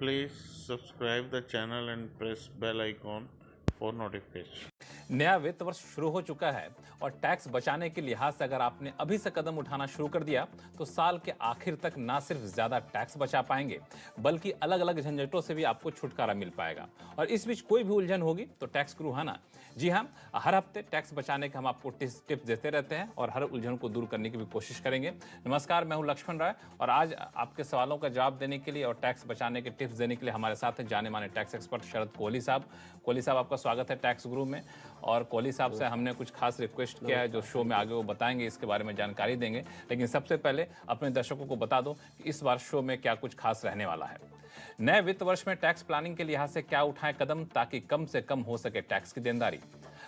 Please subscribe the channel and press bell icon for notification. नया वित्त वर्ष शुरू हो चुका है और टैक्स बचाने के लिहाज से अगर आपने अभी से कदम उठाना शुरू कर दिया तो साल के आखिर तक ना सिर्फ ज्यादा टैक्स बचा पाएंगे बल्कि अलग अलग झंझटों से भी आपको छुटकारा मिल पाएगा। और इस बीच कोई भी उलझन होगी तो टैक्स गुरु है ना। जी हाँ, हर हफ्ते टैक्स बचाने के हम आपको टिप्स देते रहते हैं और हर उलझन को दूर करने की भी कोशिश करेंगे। नमस्कार, मैं हूं लक्ष्मण राय और आज आपके सवालों का जवाब देने के लिए और टैक्स बचाने के टिप्स देने के लिए हमारे साथ हैं जाने माने टैक्स एक्सपर्ट शरद कोहली साहब। कोहली साहब, आपका स्वागत है टैक्स गुरु में। और कोहली साहब से हमने कुछ खास रिक्वेस्ट किया है जो शो में आगे वो बताएंगे, इसके बारे में जानकारी देंगे। लेकिन सबसे पहले अपने दर्शकों को बता दो कि इस बार शो में क्या कुछ खास रहने वाला है। नए वित्त वर्ष में टैक्स प्लानिंग के लिहाज से क्या उठाएं कदम ताकि कम से कम हो सके टैक्स की देनदारी।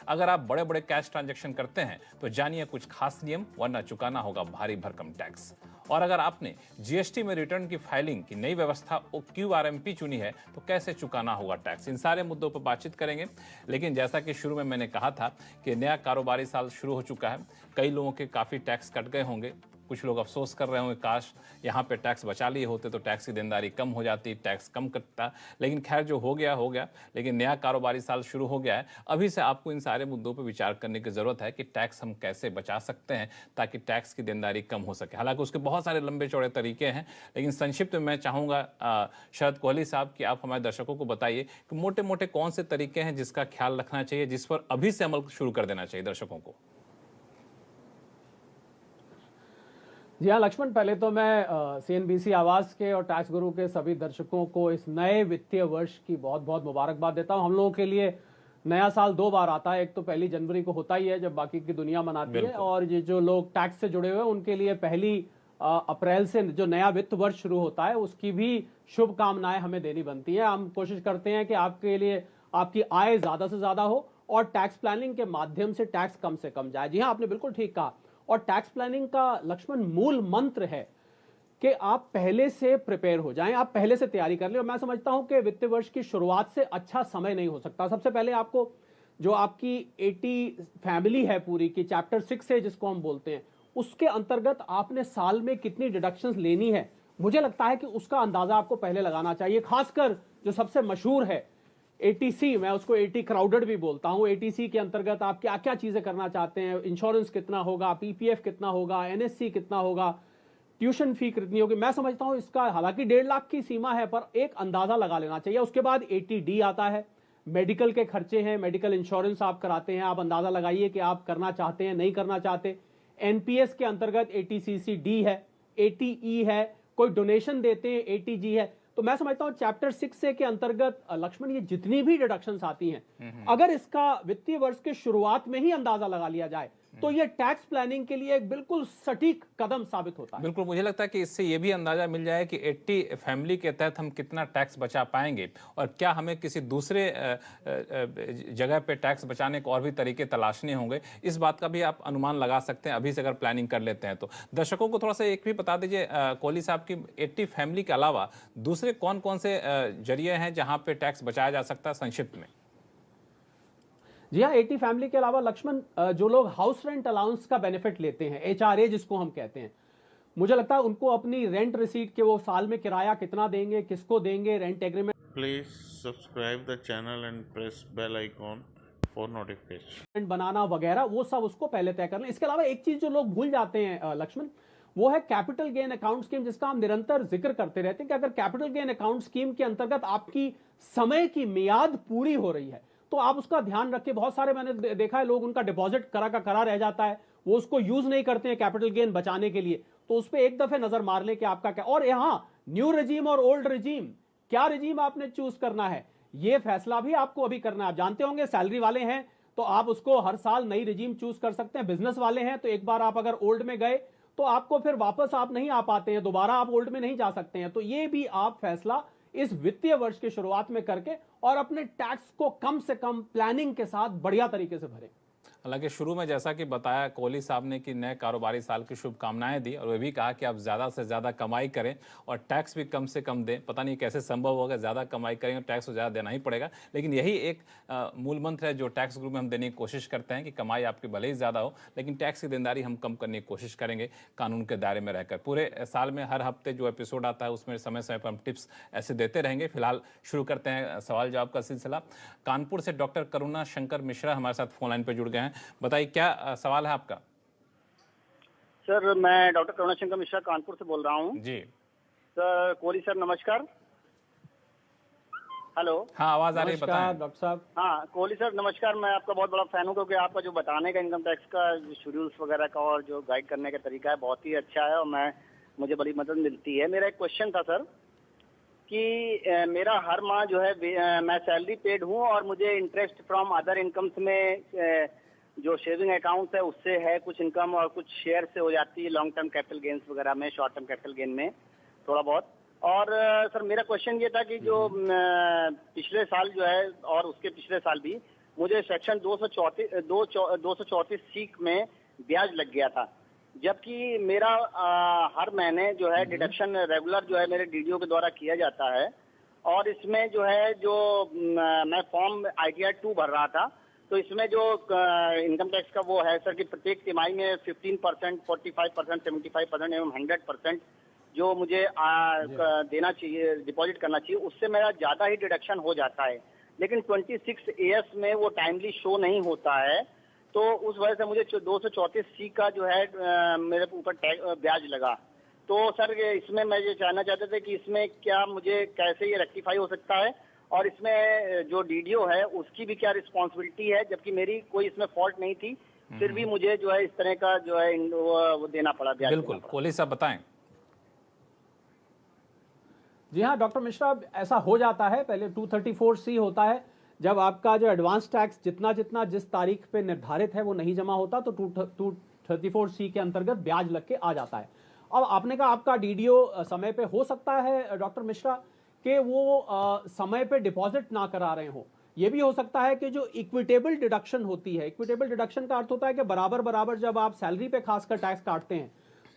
अगर आप बड़े बड़े कैश ट्रांजैक्शन करते हैं तो जानिए कुछ खास नियम, वरना चुकाना होगा भारी भरकम टैक्स। और अगर आपने जीएसटी में रिटर्न की फाइलिंग की नई व्यवस्था QRMP चुनी है तो कैसे चुकाना होगा टैक्स। इन सारे मुद्दों पर बातचीत करेंगे। लेकिन जैसा कि शुरू में मैंने कहा था कि नया कारोबारी साल शुरू हो चुका है, कई लोगों के काफ़ी टैक्स कट गए होंगे। कुछ लोग अफसोस कर रहे होंगे काश यहाँ पे टैक्स बचा लिए होते तो टैक्स की देनदारी कम हो जाती, टैक्स कम कटता। लेकिन खैर, जो हो गया हो गया। लेकिन नया कारोबारी साल शुरू हो गया है, अभी से आपको इन सारे मुद्दों पर विचार करने की जरूरत है कि टैक्स हम कैसे बचा सकते हैं ताकि टैक्स की देनदारी कम हो सके। हालांकि उसके बहुत सारे लंबे चौड़े तरीके हैं, लेकिन संक्षिप्त में मैं चाहूँगा शरद कोहली साहब कि आप हमारे दर्शकों को बताइए कि मोटे मोटे कौन से तरीके हैं जिसका ख्याल रखना चाहिए, जिस पर अभी से अमल शुरू कर देना चाहिए दर्शकों को। जी हाँ लक्ष्मण, पहले तो मैं CNBC आवाज के और टैक्स गुरु के सभी दर्शकों को इस नए वित्तीय वर्ष की बहुत बहुत मुबारकबाद देता हूं। हम लोगों के लिए नया साल दो बार आता है, एक तो 1 जनवरी को होता ही है जब बाकी की दुनिया मनाती है, और ये जो लोग टैक्स से जुड़े हुए हैं उनके लिए 1 अप्रैल से जो नया वित्त वर्ष शुरू होता है उसकी भी शुभकामनाएं हमें देनी बनती है। हम कोशिश करते हैं कि आपके लिए आपकी आय ज्यादा से ज्यादा हो और टैक्स प्लानिंग के माध्यम से टैक्स कम से कम जाए। जी हाँ, आपने बिल्कुल ठीक कहा। और टैक्स प्लानिंग का लक्ष्मण मूल मंत्र है कि आप पहले से प्रिपेयर हो जाएं, आप पहले से तैयारी कर लें। और मैं समझता हूं कि वित्तीय वर्ष की शुरुआत से अच्छा समय नहीं हो सकता। सबसे पहले आपको जो आपकी 80 फैमिली है पूरी की, चैप्टर 6 है जिसको हम बोलते हैं, उसके अंतर्गत आपने साल में कितनी डिडक्शंस लेनी है, मुझे लगता है कि उसका अंदाजा आपको पहले लगाना चाहिए। खासकर जो सबसे मशहूर है ATC, मैं उसको 80 क्राउडेड भी बोलता हूं। ATC के अंतर्गत आप क्या क्या चीजें करना चाहते हैं, इंश्योरेंस कितना होगा, PPF कितना होगा, NSC कितना होगा, ट्यूशन फी कितनी होगी। मैं समझता हूं इसका हालांकि 1.5 लाख की सीमा है पर एक अंदाजा लगा लेना चाहिए। उसके बाद 80D आता है, मेडिकल के खर्चे हैं, मेडिकल इंश्योरेंस आप कराते हैं, आप अंदाजा लगाइए कि आप करना चाहते हैं नहीं करना चाहते। NPS के अंतर्गत ATCC-D है, ATE है, कोई डोनेशन देते हैं ATG है। तो मैं समझता हूं चैप्टर 6 के अंतर्गत लक्ष्मण ये जितनी भी डिडक्शंस आती हैं, अगर इसका वित्तीय वर्ष के शुरुआत में ही अंदाजा लगा लिया जाए तो ये टैक्स प्लानिंग के लिए एक बिल्कुल सटीक कदम साबित होता है। बिल्कुल, मुझे लगता है कि इससे ये भी अंदाजा मिल जाए कि 80 फैमिली के तहत हम कितना टैक्स बचा पाएंगे और क्या हमें किसी दूसरे जगह पे टैक्स बचाने को और भी तरीके तलाशने होंगे। इस बात का भी आप अनुमान लगा सकते हैं अभी से अगर प्लानिंग कर लेते हैं तो। दर्शकों को थोड़ा सा एक भी बता दीजिए कोहली साहब की 80 फैमिली के अलावा दूसरे कौन कौन से जरिए हैं जहां पे टैक्स बचाया जा सकता है, संक्षिप्त में। जी हाँ, 80 फैमिली के अलावा लक्ष्मण जो लोग हाउस रेंट अलाउंस का बेनिफिट लेते हैं, HRA जिसको हम कहते हैं, मुझे लगता है उनको अपनी रेंट रिसीट के वो साल में किराया कितना देंगे, किसको देंगे, rent agreement Please subscribe the channel and press bell icon for notification. बनाना वगैरह, वो सब उसको पहले तय कर लें। इसके अलावा एक चीज जो लोग भूल जाते हैं लक्ष्मण, वो है कैपिटल गेन अकाउंट स्कीम, जिसका हम निरंतर जिक्र करते रहते हैं कि अगर कैपिटल गेन अकाउंट स्कीम के अंतर्गत आपकी समय की मियाद पूरी हो रही है तो आप उसका ध्यान रखें। बहुत सारे मैंने देखा है लोग उनका डिपॉजिट करा का करा रह जाता है, वो उसको यूज नहीं करते हैं कैपिटल गेन बचाने के लिए, तो उस पर एक दफे नजर मार ले कि आपका क्या। और यहां न्यू रेजीम और ओल्ड रेजीम, क्या रेजीम आपने चूज करना है ये फैसला भी आपको अभी करना है। आप जानते होंगे सैलरी वाले हैं तो आप उसको हर साल नई रेजीम चूज कर सकते हैं, बिजनेस वाले हैं तो एक बार आप अगर ओल्ड में गए तो आपको फिर वापस आप नहीं आ पाते हैं, दोबारा आप ओल्ड में नहीं जा सकते हैं। तो ये भी आप फैसला इस वित्तीय वर्ष की शुरुआत में करके और अपने टैक्स को कम से कम प्लानिंग के साथ बढ़िया तरीके से भरें। हालांकि शुरू में जैसा कि बताया कोहली साहब ने कि नए कारोबारी साल की शुभकामनाएं दी और वे भी कहा कि आप ज़्यादा से ज़्यादा कमाई करें और टैक्स भी कम से कम दें। पता नहीं कैसे संभव होगा, ज़्यादा कमाई करेंगे और टैक्स तो ज़्यादा देना ही पड़ेगा, लेकिन यही एक मूल मंत्र है जो टैक्स ग्रुप में हम देने की कोशिश करते हैं कि कमाई आपकी भले ही ज़्यादा हो लेकिन टैक्स की देनदारी हम कम करने की कोशिश करेंगे कानून के दायरे में रहकर। पूरे साल में हर हफ्ते जो एपिसोड आता है उसमें समय समय पर हम टिप्स ऐसे देते रहेंगे। फिलहाल शुरू करते हैं सवाल जवाब का सिलसिला। कानपुर से डॉक्टर करुणा शंकर मिश्रा हमारे साथ फोन लाइन पर जुड़ गए हैं। बताइए क्या सवाल है आपका? सर मैं डॉक्टर करुणाशंकर मिश्रा कानपुर से बोल रहा हूँ जी। सर। कोहली सर नमस्कार। हेलो। हाँ, आवाज आ रही है, नमस्कार बताएं। डॉक्टर साहब। हाँ कोहली सर नमस्कार। मैं आपका बहुत बड़ा फैन हूँ क्योंकि आपका जो बताने का इनकम टैक्स का जो शेड्यूल्स वगैरह का और जो गाइड करने का तरीका है बहुत ही अच्छा है और मुझे बड़ी मदद मिलती है। मेरा एक क्वेश्चन था सर कि मेरा हर माह जो है मैं सैलरी पेड हूँ और मुझे इंटरेस्ट फ्रॉम अदर इनकम्स में जो सेविंग अकाउंट है उससे है कुछ इनकम और कुछ शेयर से हो जाती है लॉन्ग टर्म कैपिटल गेन्स वगैरह में, शॉर्ट टर्म कैपिटल गेन में थोड़ा बहुत। और सर मेरा क्वेश्चन ये था कि जो पिछले साल जो है और उसके पिछले साल भी मुझे सेक्शन 234 सी में ब्याज लग गया था, जबकि मेरा हर महीने जो है डिडक्शन रेगुलर जो है मेरे डीडीओ के द्वारा किया जाता है। और इसमें जो है जो मैं फॉर्म ITR 2 भर रहा था तो इसमें जो इनकम टैक्स का वो है सर कि प्रत्येक तिमाही में 15%, 45%, 75% एवं 100% जो मुझे देना चाहिए, डिपॉजिट करना चाहिए, उससे मेरा ज़्यादा ही डिडक्शन हो जाता है। लेकिन 26 AS में वो टाइमली शो नहीं होता है, तो उस वजह से मुझे 234 C का जो है मेरे ऊपर ब्याज लगा। तो सर इसमें मैं ये जानना चाहते थे कि इसमें क्या मुझे कैसे ये रेक्टिफाई हो सकता है और इसमें जो डीडीओ है उसकी भी क्या रिस्पॉन्सिबिलिटी है, जबकि मेरी कोई इसमें फॉल्ट नहीं थी, फिर भी मुझे जो है इस तरह का जो है वो देना पड़ा ब्याज। बिल्कुल, कोहली साहब बताएं। जी हाँ डॉक्टर मिश्रा, ऐसा हो जाता है। पहले 234C होता है, जब आपका जो एडवांस टैक्स जितना जिस तारीख पे निर्धारित है वो नहीं जमा होता तो 234C के अंतर्गत ब्याज लग के आ जाता है। अब आपने कहा आपका डीडीओ समय पे हो सकता है डॉक्टर मिश्रा कि वो समय पे डिपॉजिट ना करा रहे हो। ये भी हो सकता है कि जो इक्विटेबल डिडक्शन होती है, इक्विटेबल डिडक्शन का अर्थ होता है कि बराबर बराबर जब आप सैलरी पे खासकर टैक्स काटते हैं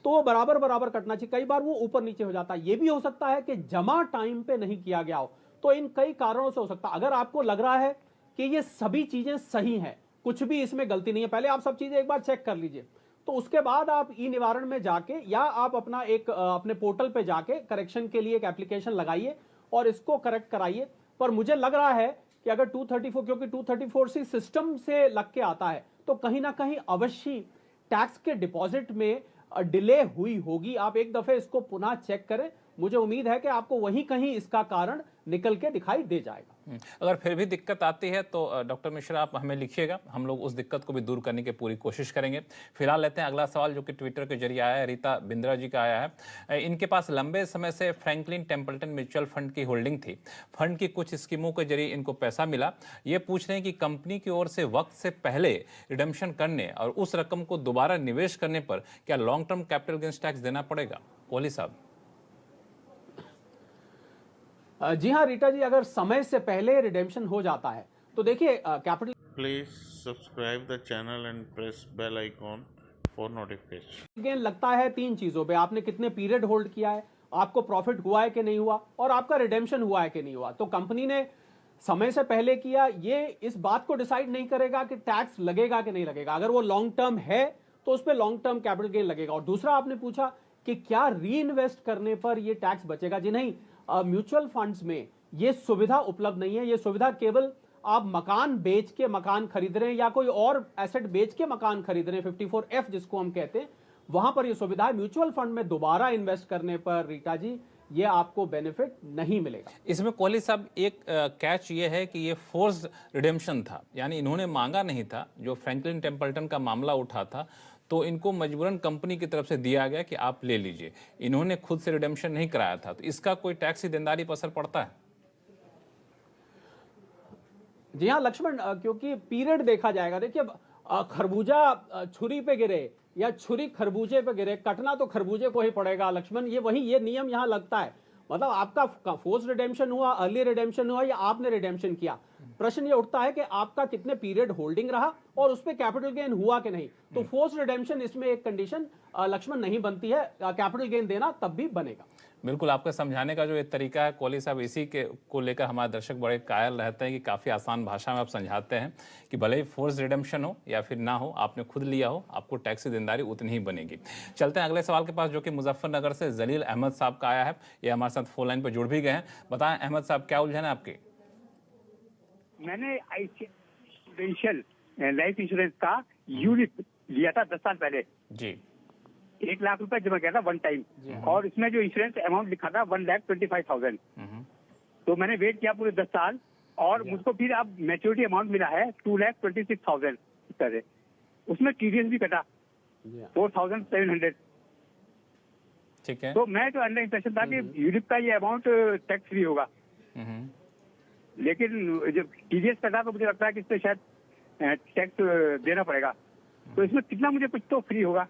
तो वो बराबर बराबर कटना चाहिए। कई बार वो ऊपर नीचे हो जाता है। ये भी हो सकता है कि जमा टाइम पे नहीं किया गया हो। तो इन कई कारणों से हो सकता है। अगर आपको लग रहा है कि ये सभी चीजें सही हैं, कुछ भी इसमें गलती नहीं है, पहले आप सब चीजें एक बार चेक कर लीजिए, तो उसके बाद आप ई निवारण में जाके या आप अपना एक अपने पोर्टल पे जाके करेक्शन के लिए एक एप्लीकेशन लगाइए और इसको करेक्ट कराइए। पर मुझे लग रहा है कि अगर 234, क्योंकि 234C सिस्टम से लग के आता है, तो कहीं ना कहीं अवश्य टैक्स के डिपॉजिट में डिले हुई होगी। आप एक दफे इसको पुनः चेक करें। मुझे उम्मीद है कि आपको वहीं कहीं इसका कारण निकल के दिखाई दे जाएगा। अगर फिर भी दिक्कत आती है तो डॉक्टर मिश्रा आप हमें लिखिएगा, हम लोग उस दिक्कत को भी दूर करने की पूरी कोशिश करेंगे। फिलहाल लेते हैं अगला सवाल जो कि ट्विटर के जरिए आया है, रीता बिंद्रा जी का आया है। इनके पास लंबे समय से फ्रैंकलिन टेम्पल्टन म्यूचुअल फंड की होल्डिंग थी। फंड की कुछ स्कीमों के जरिए इनको पैसा मिला। ये पूछ रहे हैं कि कंपनी की ओर से वक्त से पहले रिडम्पशन करने और उस रकम को दोबारा निवेश करने पर क्या long term capital gains tax देना पड़ेगा? कोहली साहब। जी हाँ रीटा जी, अगर समय से पहले रिडेम्पशन हो जाता है तो देखिए capital Please subscribe the channel and press bell icon for notification. Gain लगता है 3 चीजों पे। आपने कितने पीरियड होल्ड किया है, आपको प्रॉफिट हुआ है कि नहीं हुआ, और आपका रिडेम्पशन हुआ है कि नहीं हुआ। तो कंपनी ने समय से पहले किया, ये इस बात को डिसाइड नहीं करेगा कि टैक्स लगेगा कि नहीं लगेगा। अगर वो लॉन्ग टर्म है तो उस पर लॉन्ग टर्म कैपिटल गेन लगेगा। और दूसरा आपने पूछा कि क्या री इन्वेस्ट करने पर ये टैक्स बचेगा। जी नहीं, म्यूचुअल फंड्स में ये सुविधा उपलब्ध नहीं है। ये सुविधा केवल आप मकान बेच के मकान खरीद रहे हैं या कोई और एसेट बेच के मकान खरीद रहे हैं, 54F जिसको हम कहते हैं, वहां पर ये सुविधा है। म्यूचुअल फंड में दोबारा इन्वेस्ट करने पर रीटा जी ये आपको बेनिफिट नहीं मिलेगा। इसमें कोहली साहब एक कैच ये है कि ये फोर्स्ड रिडेम्पशन था, यानी इन्होंने मांगा नहीं था। जो फ्रैंकलिन टेम्पल्टन का मामला उठा था तो इनको मजबूरन कंपनी की तरफ से दिया गया कि आप ले लीजिए, इन्होंने खुद से रिडेम्पशन नहीं कराया था। तो इसका कोई टैक्सी देनदारी पर असर पड़ता है? जी हाँ लक्ष्मण, क्योंकि पीरियड देखा जाएगा। देखिए खरबूजा छुरी पे गिरे या छुरी खरबूजे पे गिरे, कटना तो खरबूजे को ही पड़ेगा लक्ष्मण। ये नियम यहाँ लगता है। मतलब आपका फोर्स रिडेम्पशन हुआ, अर्ली रिडेम्पशन हुआ या आपने रिडेम्पशन किया, प्रश्न ये उठता है कि आपका कितने पीरियड होल्डिंग रहा और उस पर कैपिटल गेन हुआ कि नहीं। तो फोर्स रिडेम्पशन इसमें एक कंडीशन लक्ष्मण नहीं बनती है, कैपिटल गेन देना तब भी बनेगा। बिल्कुल, आपके समझाने का जो ये तरीका है कोहली साहब, इसी के को लेकर हमारे दर्शक बड़े कायल रहते हैं कि काफ़ी आसान भाषा में आप समझाते हैं कि भले ही फोर्स रिडेम्पशन हो या फिर ना हो, आपने खुद लिया हो, आपको टैक्स की देनदारी उतनी ही बनेगी। चलते हैं अगले सवाल के पास, जो कि मुजफ्फरनगर से जलील अहमद साहब का आया है। ये हमारे साथ फोन लाइन पर जुड़ भी गए हैं। बताएं अहमद साहब, क्या उलझन है आपकी? मैंने आईसीआईसीआई लाइफ इंश्योरेंस का यूनिट लिया था 10 साल पहले जी। 1 लाख रुपए जमा किया था वन टाइम, और इसमें जो इंश्योरेंस अमाउंट लिखा था 1,25,000। तो मैंने वेट किया पूरे 10 साल और मुझको फिर अब मैच्योरिटी अमाउंट मिला है 2,26,000 इस तरह। उसमें टीडीएस भी कटा 4,700। ठीक है। तो मैं जो अंडर इंप्रेशन था कि यूनिट का ये अमाउंट टैक्स फ्री होगा, लेकिन जब टीडीएस कटा तो मुझे लगता है कि इससे शायद टैक्स देना पड़ेगा। तो इसमें कितना मुझे कुछ तो फ्री होगा?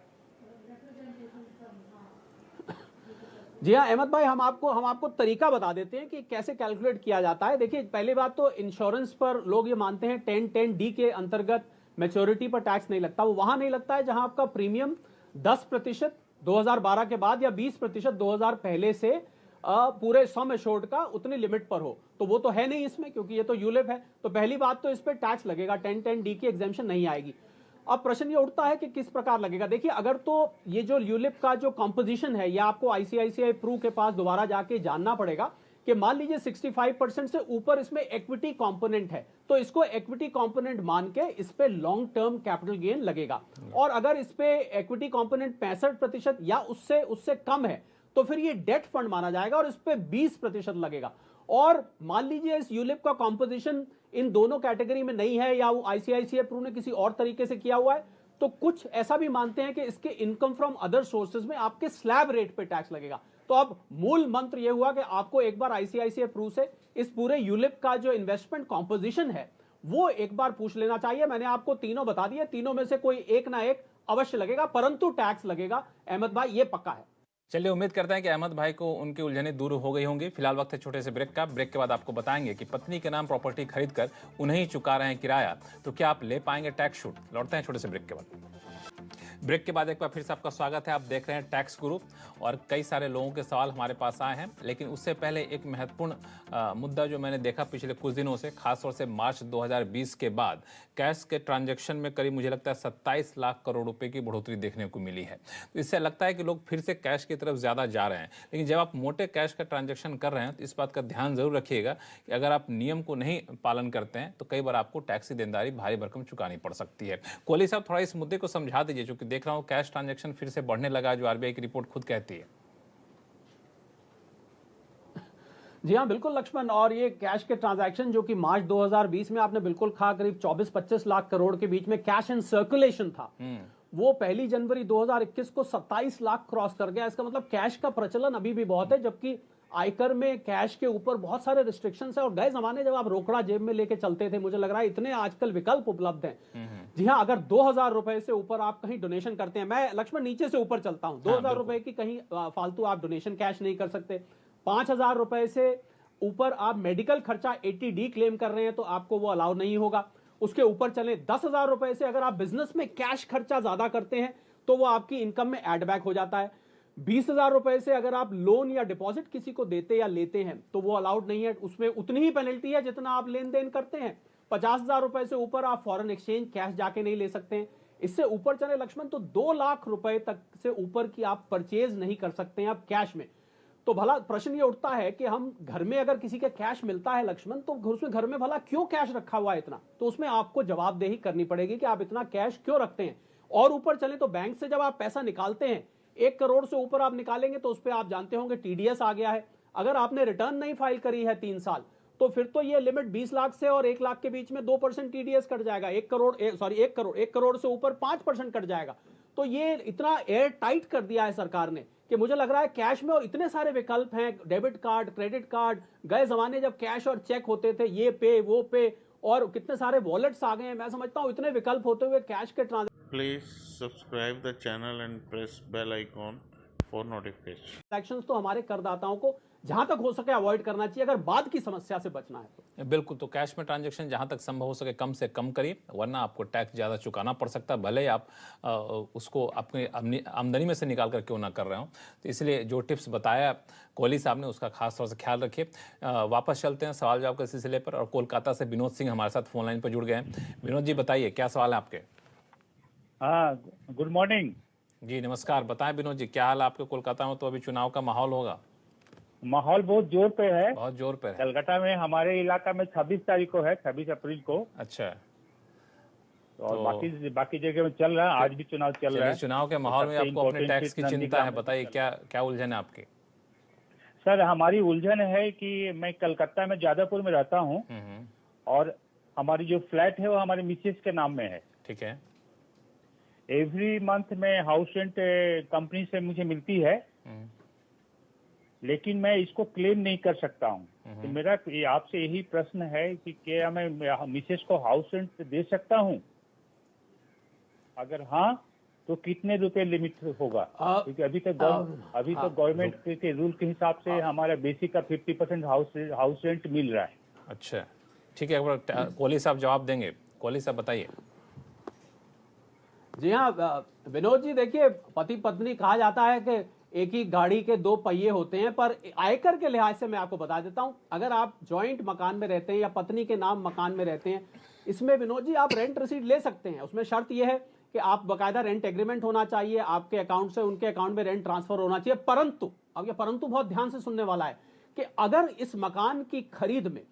जी हाँ अहमद भाई, हम आपको तरीका बता देते हैं कि कैसे कैलकुलेट किया जाता है। देखिए, पहली बात तो इंश्योरेंस पर लोग ये मानते हैं 1010D के अंतर्गत मैच्योरिटी पर टैक्स नहीं लगता। वो वहां नहीं लगता है जहां आपका प्रीमियम 10% 2012 के बाद या 20% 2000 पहले से पूरे सम एश्योर्ड का उतनी लिमिट पर हो। तो वो तो है नहीं इसमें, क्योंकि ये तो यूलिप है। तो पहली बात तो इस पर टैक्स लगेगा, 1010D की एग्जेम्पशन नहीं आएगी। अब प्रश्न ये उठता है कि किस प्रकार लगेगा। देखिए, अगर तो ये जो यूलिप का जो कंपोजिशन है, ये आपको आईसीआईसीआई प्रू के पास दोबारा जाके जानना पड़ेगा कि मान लीजिए 65% से ऊपर इसमें इक्विटी कंपोनेंट है, तो इसको इक्विटी कंपोनेंट मान के इस पे लॉन्ग टर्म कैपिटल गेन लगेगा। और अगर इस पे इक्विटी कंपोनेंट 65% या उससे कम है, तो फिर ये डेट फंड माना जाएगा और इस पे 20% लगेगा। और मान लीजिए इस यूलिप का कंपोजिशन इन दोनों कैटेगरी में नहीं है, या वो आईसीआईसीआई प्रू ने किसी और तरीके से किया हुआ है, तो कुछ ऐसा भी मानते हैं कि इसके इनकम फ्रॉम अदर सोर्सेज में आपके स्लैब रेट पे टैक्स लगेगा। तो अब मूल मंत्र यह हुआ कि आपको एक बार आईसीआईसीआई प्रू से इस पूरे यूलिप का जो इन्वेस्टमेंट कॉम्पोजिशन है वो एक बार पूछ लेना चाहिए। मैंने आपको तीनों बता दिए, तीनों में से कोई एक ना एक अवश्य लगेगा, परंतु टैक्स लगेगा अहमद भाई, ये पक्का है। चलिए, उम्मीद करते हैं कि अहमद भाई को उनकी उलझनें दूर हो गई होंगी। फिलहाल वक्त है छोटे से ब्रेक का। ब्रेक के बाद आपको बताएंगे कि पत्नी के नाम प्रॉपर्टी खरीदकर उन्हें ही चुका रहे हैं किराया, तो क्या आप ले पाएंगे टैक्स छूट? लौटते हैं छोटे से ब्रेक के बाद। ब्रेक के बाद एक बार फिर से आपका स्वागत है। आप देख रहे हैं टैक्स गुरु, और कई सारे लोगों के सवाल हमारे पास आए हैं। लेकिन उससे पहले एक महत्वपूर्ण मुद्दा जो मैंने देखा पिछले कुछ दिनों से, खासतौर से मार्च 2020 के बाद कैश के ट्रांजैक्शन में करीब मुझे लगता है 27 लाख करोड़ रुपए की बढ़ोतरी देखने को मिली है। तो इससे लगता है कि लोग फिर से कैश की तरफ ज़्यादा जा रहे हैं। लेकिन जब आप मोटे कैश का ट्रांजैक्शन कर रहे हैं तो इस बात का ध्यान जरूर रखिएगा कि अगर आप नियम को नहीं पालन करते हैं तो कई बार आपको टैक्स की देनदारी भारी भरकम चुकानी पड़ सकती है। कोहली साहब, थोड़ा इस मुद्दे को समझा दीजिए, क्योंकि देख रहा हूँ कैश ट्रांजैक्शन फिर से बढ़ने लगा, जो आरबीआई की रिपोर्ट खुद कहती है। जी हाँ बिल्कुल लक्ष्मण, और ये कैश के ट्रांजैक्शन जो कि मार्च 2020 में आपने बिल्कुल कहा करीब 24-25 लाख करोड़ के बीच में कैश इन सर्कुलेशन था, वो 1 जनवरी 2021 को 27 लाख क्रॉस कर गया। इसका मतलब कैश का प्रचलन अभी भी बहुत है, जबकि आयकर में कैश के ऊपर बहुत सारे रिस्ट्रिक्शंस है। और गए जमाने जब आप रोकड़ा जेब में लेके चलते थे, मुझे लग रहा है इतने आजकल विकल्प उपलब्ध हैं। जी हाँ, अगर 2000 रुपए से ऊपर आप कहीं डोनेशन करते हैं, मैं लक्ष्मण नीचे से ऊपर चलता हूं, 2000 रुपए की कहीं फालतू आप डोनेशन कैश नहीं कर सकते। 5000 रुपए से ऊपर आप मेडिकल खर्चा 80D क्लेम कर रहे हैं तो आपको वो अलाउ नहीं होगा। उसके ऊपर चले 10,000 रुपए से अगर आप बिजनेस में कैश खर्चा ज्यादा करते हैं तो वो आपकी इनकम में एड बैक हो जाता है। 20,000 रुपए से अगर आप लोन या डिपॉजिट किसी को देते या लेते हैं तो वो अलाउड नहीं है, उसमें उतनी ही पेनल्टी है जितना आप लेन देन करते हैं। 50,000 रुपए से ऊपर आप फॉरेन एक्सचेंज कैश जाके नहीं ले सकते हैं। इससे ऊपर चले लक्ष्मण तो 2 लाख रुपए तक से ऊपर की आप परचेज नहीं कर सकते हैं आप कैश में। तो भला प्रश्न ये उठता है कि हम घर में अगर किसी का कैश मिलता है लक्ष्मण, तो उसमें घर में भला क्यों कैश रखा हुआ है इतना, तो उसमें आपको जवाबदेही करनी पड़ेगी कि आप इतना कैश क्यों रखते हैं। और ऊपर चले तो बैंक से जब आप पैसा निकालते हैं 1 करोड़ से ऊपर आप निकालेंगे तो उस पर आप जानते होंगे टीडीएस आ गया है। अगर आपने रिटर्न नहीं फाइल करी है 3 साल तो फिर तो ये लिमिट 20 लाख से और 1 लाख के बीच में 2% टीडीएस कट जाएगा। 1 करोड़ से ऊपर 5% कट जाएगा। तो ये इतना एयर टाइट कर दिया है सरकार ने कि मुझे लग रहा है कैश में और इतने सारे विकल्प हैं, डेबिट कार्ड, क्रेडिट कार्ड। गए जमाने जब कैश और चेक होते थे, ये पे वो पे, और कितने सारे वॉलेट्स आ गए हैं। मैं समझता हूं इतने विकल्प होते हुए कैश के Please subscribe the channel and press bell icon for notification. Transactions तो हमारे करदाताओं को जहां तक हो सके अवॉइड करना चाहिए अगर बाद की समस्या से बचना है तो। बिल्कुल, तो कैश में ट्रांजैक्शन जहां तक संभव हो सके कम से कम करिए, वरना आपको टैक्स ज़्यादा चुकाना पड़ सकता है, भले ही आप उसको अपनी आमदनी में से निकाल कर क्यों ना कर रहे हो। तो इसलिए जो टिप्स बताया कोहली साहब ने उसका खास तौर से ख्याल रखिए। वापस चलते हैं सवाल जवाब के सिलसिले पर, और कोलकाता से विनोद सिंह हमारे साथ फोन लाइन पर जुड़ गए हैं। विनोद जी बताइए, क्या सवाल है आपके? हाँ, गुड मॉर्निंग। जी नमस्कार, बताएं विनोद जी, क्या हाल है आपके? कोलकाता में तो अभी चुनाव का माहौल होगा। माहौल बहुत जोर पे है। बहुत जोर पे है। कलकत्ता में हमारे इलाका में 26 तारीख को है, 26 अप्रैल को। अच्छा, और बाकी जगह में चल रहा है, आज भी चुनाव चल रहा है। चुनाव के माहौल में आपको अपने टैक्स की चिंता है, बताइए क्या क्या उलझन है आपकी? सर, हमारी उलझन है कि मैं कलकत्ता में जादवपुर में रहता हूँ, और हमारी जो फ्लैट है वो हमारे मिसेस के नाम में है। ठीक है। एवरी मंथ में हाउस रेंट कंपनी से मुझे मिलती है, लेकिन मैं इसको क्लेम नहीं कर सकता हूँ। तो मेरा आपसे यही प्रश्न है कि क्या मैं मिसेस को हाउस रेंट दे सकता हूँ? अगर हाँ, तो कितने रुपए लिमिट होगा? क्योंकि अभी तो गवर्नमेंट के रूल के हिसाब से हमारा बेसिक का 50% हाउस रेंट मिल रहा है। अच्छा, ठीक है, एक बार कोहली साहब जवाब देंगे। कोहली साहब बताइए। जी हाँ विनोद जी, देखिए पति पत्नी कहा जाता है कि एक ही गाड़ी के दो पहिए होते हैं, पर आयकर के लिहाज से मैं आपको बता देता हूं, अगर आप जॉइंट मकान में रहते हैं या पत्नी के नाम मकान में रहते हैं, इसमें विनोद जी आप रेंट रसीद ले सकते हैं। उसमें शर्त यह है कि आप बकायदा रेंट एग्रीमेंट होना चाहिए, आपके अकाउंट से उनके अकाउंट में रेंट ट्रांसफर होना चाहिए। परंतु, अब ये परंतु बहुत ध्यान से सुनने वाला है, कि अगर इस मकान की खरीद में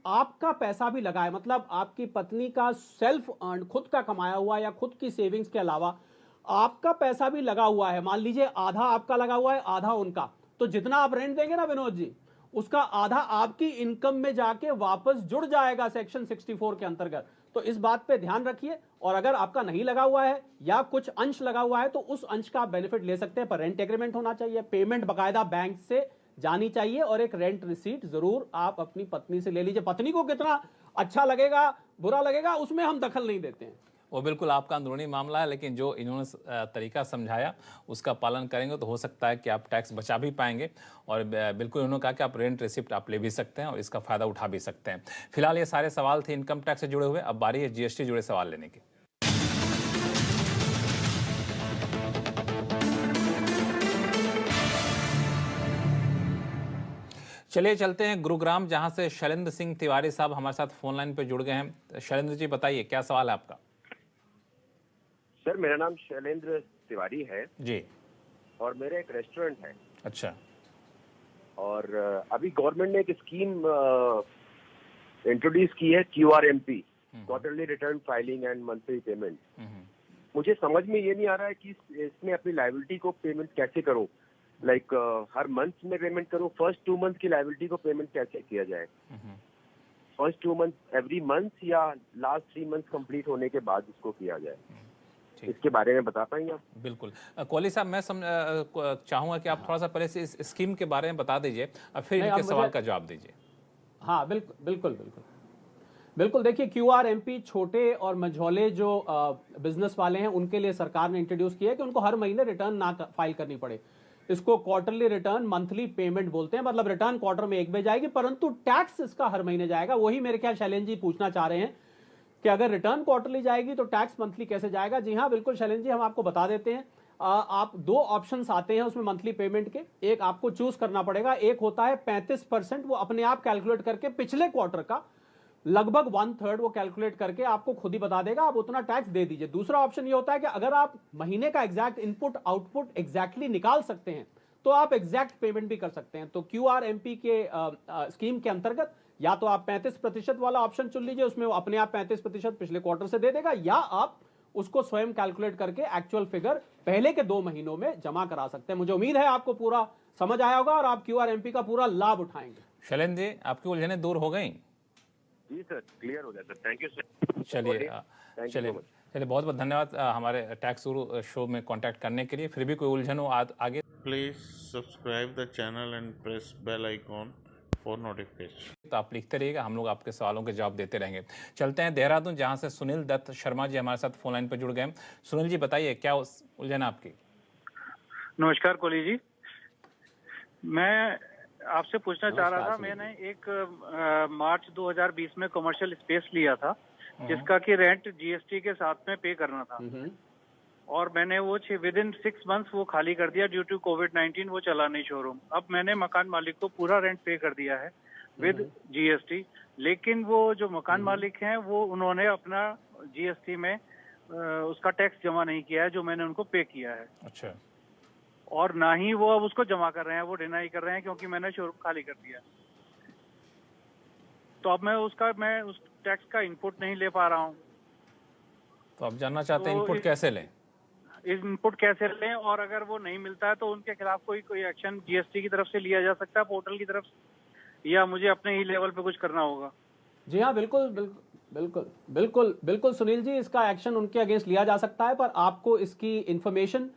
आपका पैसा भी लगा है, मतलब आपकी पत्नी का सेल्फ अर्न, खुद का कमाया हुआ या खुद की सेविंग्स के अलावा आपका पैसा भी लगा हुआ है, मान लीजिए आधा आपका लगा हुआ है आधा उनका, तो जितना आप रेंट देंगे ना विनोद जी, उसका आधा आपकी इनकम में जाके वापस जुड़ जाएगा सेक्शन 64 के अंतर्गत। तो इस बात पे ध्यान रखिए, और अगर आपका नहीं लगा हुआ है या कुछ अंश लगा हुआ है तो उस अंश का आप बेनिफिट ले सकते हैं, पर रेंट एग्रीमेंट होना चाहिए, पेमेंट बकायदा बैंक से जानी चाहिए, और एक रेंट रिसीट जरूर आप अपनी पत्नी से ले लीजिए। पत्नी को कितना अच्छा लगेगा बुरा लगेगा उसमें हम दखल नहीं देते हैं, वो बिल्कुल आपका अंदरूनी मामला है, लेकिन जो इन्होंने तरीका समझाया उसका पालन करेंगे तो हो सकता है कि आप टैक्स बचा भी पाएंगे। और बिल्कुल उन्होंने कहा कि आप रेंट रिसिप्ट आप ले भी सकते हैं और इसका फ़ायदा उठा भी सकते हैं। फिलहाल ये सारे सवाल थे इनकम टैक्स से जुड़े हुए, अब बारी है जीएसटी जुड़े सवाल लेने की। चलिए चलते हैं गुरुग्राम, जहां से शैलेंद्र सिंह तिवारी साहब हमारे साथ फोन लाइन पे जुड़ गए हैं। शैलेंद्र जी बताइए, क्या सवाल है आपका? सर, मेरा नाम शैलेंद्र तिवारी है जी, और मेरा एक रेस्टोरेंट है। अच्छा। और अभी गवर्नमेंट ने एक स्कीम इंट्रोड्यूस की है, QRMP, quarterly return filing and monthly payment. मुझे समझ में ये नहीं आ रहा है कि इसमें अपनी लायबिलिटी को पेमेंट कैसे करूं, लाइक हर मंथ में पेमेंट करूं, फर्स्ट 2 मंथ की लायबिलिटी को पेमेंट कैसे किया जाए, फर्स्ट 2 मंथ एवरी मंथ या लास्ट 3 मंथ कंप्लीट होने के बाद इसको किया जाए, इसके बारे में बता पाएंगे आप? बिल्कुल कोहली साहब, मैं चाहूंगा कि आप थोड़ा सा पहले से इस स्कीम के बारे में बता दीजिए और फिर इनके सवाल का जवाब दीजिए। हाँ बिल्कुल देखिए, QRMP छोटे और मझौले जो बिजनेस वाले हैं उनके लिए सरकार ने इंट्रोड्यूस किया है कि उनको हर महीने रिटर्न ना फाइल करनी पड़े। इसको क्वार्टरली रिटर्न मंथली पेमेंट बोलते हैं, मतलब रिटर्न क्वार्टर में एक बार जाएगी, परंतु टैक्स इसका हर महीने जाएगा। वही मेरे ख्याल शैलेंद्र जी पूछना चाह रहे हैं कि अगर रिटर्न क्वार्टरली जाएगी तो टैक्स मंथली कैसे जाएगा। जी हाँ बिल्कुल शैलेंद्र जी, हम आपको बता देते हैं। आप 2 ऑप्शंस आते हैं उसमें मंथली पेमेंट के, एक आपको चूज करना पड़ेगा। एक होता है 35%, वो अपने आप कैलकुलेट करके पिछले क्वार्टर का लगभग 1/3 वो कैलकुलेट करके आपको खुद ही बता देगा, आप उतना टैक्स दे दीजिए। दूसरा ऑप्शन ये होता है कि अगर आप महीने का एग्जैक्ट इनपुट आउटपुट एग्जैक्टली निकाल सकते हैं तो आप एग्जैक्ट पेमेंट भी कर सकते हैं। तो QRMP के स्कीम के अंतर्गत या तो आप 35% वाला ऑप्शन चुन लीजिए, उसमें वो अपने आप 35% पिछले क्वार्टर से दे देगा, या आप उसको स्वयं कैलकुलेट करके एक्चुअल फिगर पहले के 2 महीनों में जमा करा सकते हैं। मुझे उम्मीद है आपको पूरा समझ आया होगा और आप QRMP का पूरा लाभ उठाएंगे। शैलेंद्र जी, आपकी उलझनें दूर हो गई? जी सर, क्लियर हो गया सर, थैंक यू सर। चलिए बहुत बहुत धन्यवाद हमारे टैक्स गुरु शो में कांटेक्ट करने के लिए। फिर भी कोई उलझन हो आगे, Please subscribe the channel and press bell icon for notification. तो आप लिखते रहिएगा, हम लोग आपके सवालों के जवाब देते रहेंगे। चलते हैं देहरादून, जहां से सुनील दत्त शर्मा जी हमारे साथ फोन लाइन पर जुड़ गए। सुनील जी बताइए, क्या उलझन है आपकी? नमस्कार कोहली जी, मैं आपसे पूछना चाह रहा था, मैंने एक मार्च 2020 में कमर्शियल स्पेस लिया था जिसका कि रेंट जीएसटी के साथ में पे करना था, और मैंने वो विद इन 6 मंथ्स वो खाली कर दिया ड्यू टू कोविड-19, वो चला नहीं शोरूम। अब मैंने मकान मालिक को पूरा रेंट पे कर दिया है विद जीएसटी, लेकिन वो जो मकान मालिक हैं वो उन्होंने अपना जीएसटी में उसका टैक्स जमा नहीं किया है जो मैंने उनको पे किया है। अच्छा। और ना ही वो अब उसको जमा कर रहे हैं, वो डिनाई कर रहे हैं क्योंकि मैंने शोरूम खाली कर दिया। तो अब मैं उस टैक्स का इनपुट नहीं ले पा रहा हूँ। तो आप जानना चाहते हैं इनपुट कैसे लें? इनपुट कैसे लें, और अगर वो नहीं मिलता है तो उनके खिलाफ कोई एक्शन जीएसटी की तरफ से लिया जा सकता है, पोर्टल की तरफ से, या मुझे अपने ही लेवल पे कुछ करना होगा? जी हाँ, बिल्कुल बिल्कुल बिल्कुल बिल्कुल बिल्कुल सुनील जी, इसका एक्शन उनके अगेंस्ट लिया जा सकता है, पर आपको इसकी इंफॉर्मेशन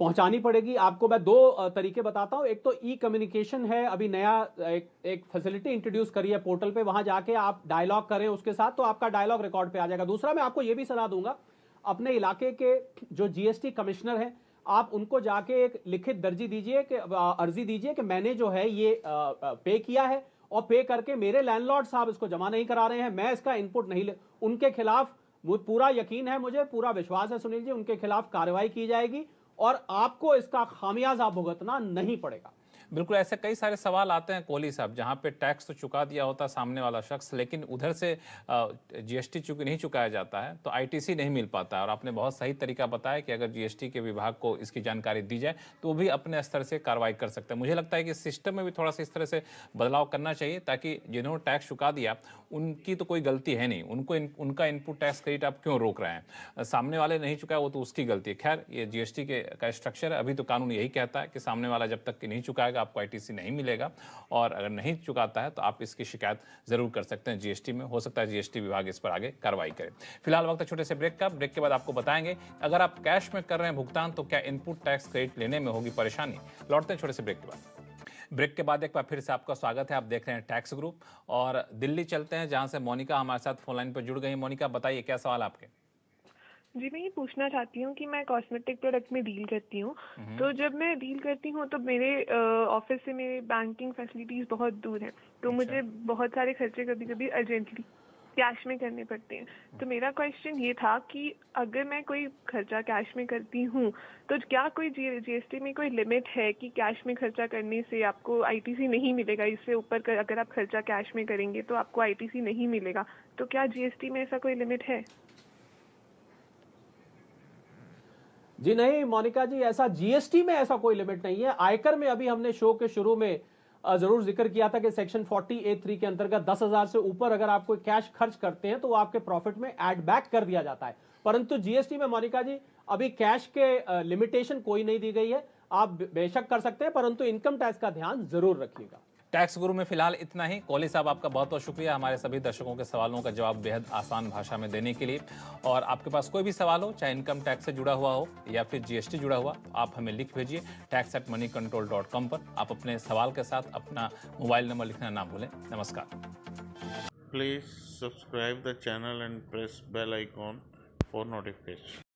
पहुंचानी पड़ेगी। आपको मैं 2 तरीके बताता हूं। एक तो ई कम्युनिकेशन है, अभी नया एक फैसिलिटी इंट्रोड्यूस करी है पोर्टल पे, वहां जाके आप डायलॉग करें उसके साथ तो आपका डायलॉग रिकॉर्ड पे आ जाएगा। दूसरा, मैं आपको ये भी सलाह दूंगा, अपने इलाके के जो जीएसटी कमिश्नर हैं आप उनको जाके एक लिखित अर्जी दीजिए कि मैंने जो है ये पे किया है और पे करके मेरे लैंडलॉर्ड साहब इसको जमा नहीं करा रहे हैं, मैं इसका इनपुट नहीं ले, उनके खिलाफ पूरा यकीन है, मुझे पूरा विश्वास है सुनील जी, उनके खिलाफ कार्रवाई की जाएगी और आपको इसका खामियाजा भुगतना नहीं पड़ेगा। बिल्कुल, ऐसे कई सारे सवाल आते हैं कोहली साहब, जहां पे टैक्स तो चुका दिया होता सामने वाला शख्स, लेकिन उधर से जीएसटी नहीं चुकाया जाता है तो आईटीसी नहीं मिल पाता है। और आपने बहुत सही तरीका बताया कि अगर जीएसटी के विभाग को इसकी जानकारी दी जाए तो वो भी अपने स्तर से कार्रवाई कर सकते हैं। मुझे लगता है कि सिस्टम में भी थोड़ा सा इस तरह से बदलाव करना चाहिए, ताकि जिन्होंने टैक्स चुका दिया उनकी तो कोई गलती है नहीं, उनका इनपुट टैक्स क्रेडिट आप क्यों रोक रहे हैं? सामने वाले नहीं चुकाया वो तो उसकी गलती है। खैर, ये जीएसटी का स्ट्रक्चर है, अभी तो कानून यही कहता है कि सामने वाला जब तक कि नहीं चुकाएगा आपको आईटीसी नहीं मिलेगा, और अगर नहीं चुकाता है तो आप इसकी शिकायत जरूर कर सकते हैं जीएसटी में। हो सकता है जीएसटी विभाग इस पर आगे कार्रवाई करे। फिलहाल वक्त है छोटे से ब्रेक का। ब्रेक के बाद आपको बताएंगे अगर आप कैश में कर रहे हैं भुगतान तो क्या इनपुट टैक्स क्रेडिट लेने में होगी परेशानी। लौटते हैं छोटे से ब्रेक के बाद। ब्रेक के बाद एक बार फिर से आपका स्वागत है। आप देख रहे हैं टैक्स ग्रुप, और दिल्ली चलते हैं जहां से मोनिका हमारे साथ फोन लाइन पर जुड़ गई। मोनिका, बताइए क्या सवाल आपके? जी, मैं ये पूछना चाहती हूँ कि मैं कॉस्मेटिक प्रोडक्ट में डील करती हूँ, तो जब मैं डील करती हूँ तो मेरे ऑफिस से मेरे बैंकिंग फैसिलिटीज़ बहुत दूर हैं, तो मुझे बहुत सारे खर्चे कभी कभी अर्जेंटली कैश में करने पड़ते हैं। तो मेरा क्वेश्चन ये था कि अगर मैं कोई खर्चा कैश में करती हूँ तो क्या कोई जीएसटी में कोई लिमिट है कि कैश में खर्चा करने से आपको आईटीसी नहीं मिलेगा, इससे ऊपर अगर आप खर्चा कैश में करेंगे तो आपको आईटीसी नहीं मिलेगा, तो क्या जीएसटी में ऐसा कोई लिमिट है? जी नहीं मोनिका जी, ऐसा जीएसटी में ऐसा कोई लिमिट नहीं है। आयकर में अभी हमने शो के शुरू में जरूर जिक्र किया था कि सेक्शन 40A3 के अंतर्गत 10,000 से ऊपर अगर आप कोई कैश खर्च करते हैं तो वो आपके प्रॉफिट में ऐड बैक कर दिया जाता है। परंतु जीएसटी में मोनिका जी अभी कैश के लिमिटेशन कोई नहीं दी गई है, आप बेशक कर सकते हैं, परंतु इनकम टैक्स का ध्यान जरूर रखिएगा। टैक्स गुरु में फिलहाल इतना ही। कोहली साहब, आपका बहुत बहुत शुक्रिया हमारे सभी दर्शकों के सवालों का जवाब बेहद आसान भाषा में देने के लिए। और आपके पास कोई भी सवाल हो, चाहे इनकम टैक्स से जुड़ा हुआ हो या फिर जीएसटी जुड़ा हुआ, आप हमें लिख भेजिए tax@moneycontrol.com पर। आप अपने सवाल के साथ अपना मोबाइल नंबर लिखना ना भूलें। नमस्कार। Please subscribe the channel and press bell icon for notification.